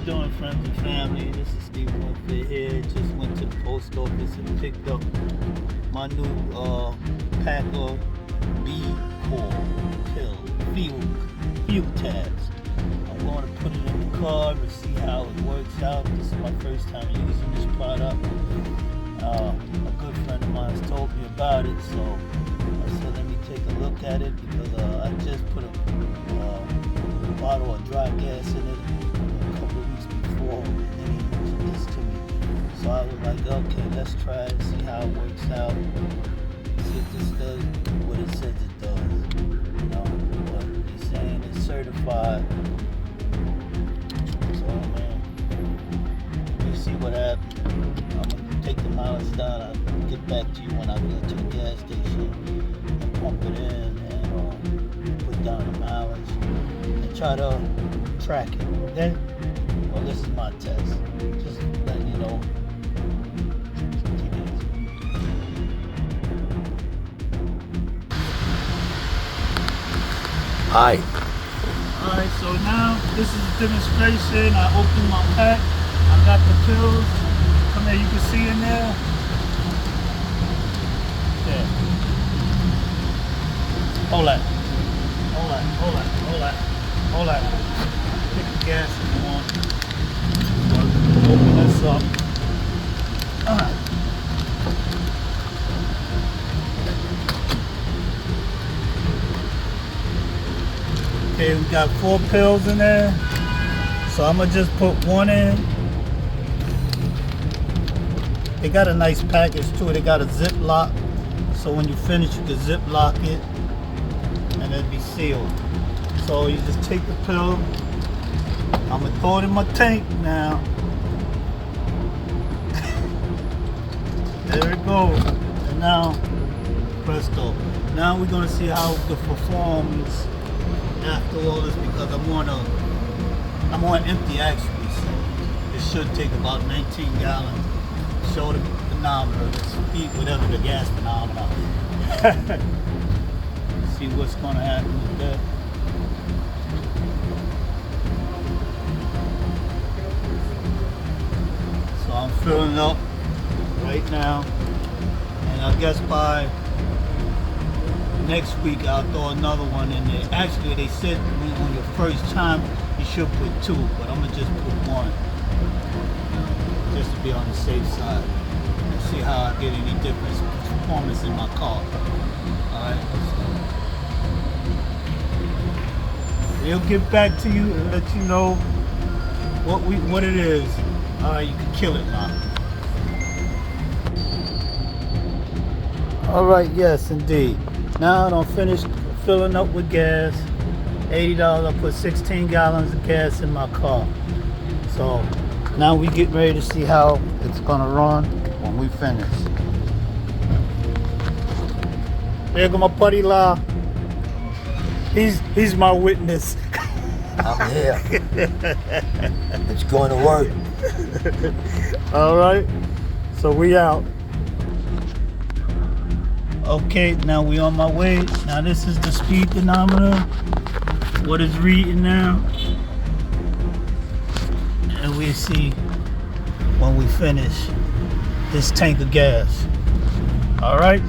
doing, friends and family? This is Steve Winfield here. Just went to the post office and picked up my new pack of B-Core fuel tabs. I'm going to put it in the car and see how it works out. This is my first time using this product. A good friend of mine has told me about it, so I said let me take a look at it because I just put a bottle of dry gas in it a couple of weeks before, and then he mentioned this to me. So I was like, okay, let's try it, see how it works out, see if this does what it says it does. You know, but he's saying it's certified. So man, we'll see what happens. I'm gonna take the mileage down. I'll get back to you when I go to the gas station and pump it in and put down the mileage. Try to track it. Then, well, this is my test. Just letting you know. Hi. Alright, so now this is a demonstration. I opened my pack. I got the pills. Come here, you can see in there. There. Hold that. Hold on. Pick the gas if you want. Open this up. Okay, we got 4 pills in there. So I'm gonna just put one in. They got a nice package too. They got a zip lock. So when you finish, you can zip lock it and it'll be sealed. So you just take the pill. I'm gonna throw it in my tank now. There it goes. And now, presto. Now we're gonna see how it performs after all this because I'm on empty actually. So it should take about 19 gallons. Show the pedometer, the speed, whatever the gas pedometer. See what's gonna happen with that. So I'm filling up right now, and I guess by next week I'll throw another one in there. Actually, they said on your first time you should put 2, but I'm gonna just put 1, just to be on the safe side. And see how I get any difference performance in my car. All right, let's go. We'll get back to you and let you know what it is. All right, you can kill it now. All right, yes, indeed. Now I'm finished filling up with gas. $80. I put 16 gallons of gas in my car. So now we get ready to see how it's gonna run when we finish. There go my buddy La. He's my witness. I'm here. It's going to work. All right, so we out. Okay, now we on my way. Now this is the speed pedometer. What it's reading now, and we see when we finish this tank of gas. All right.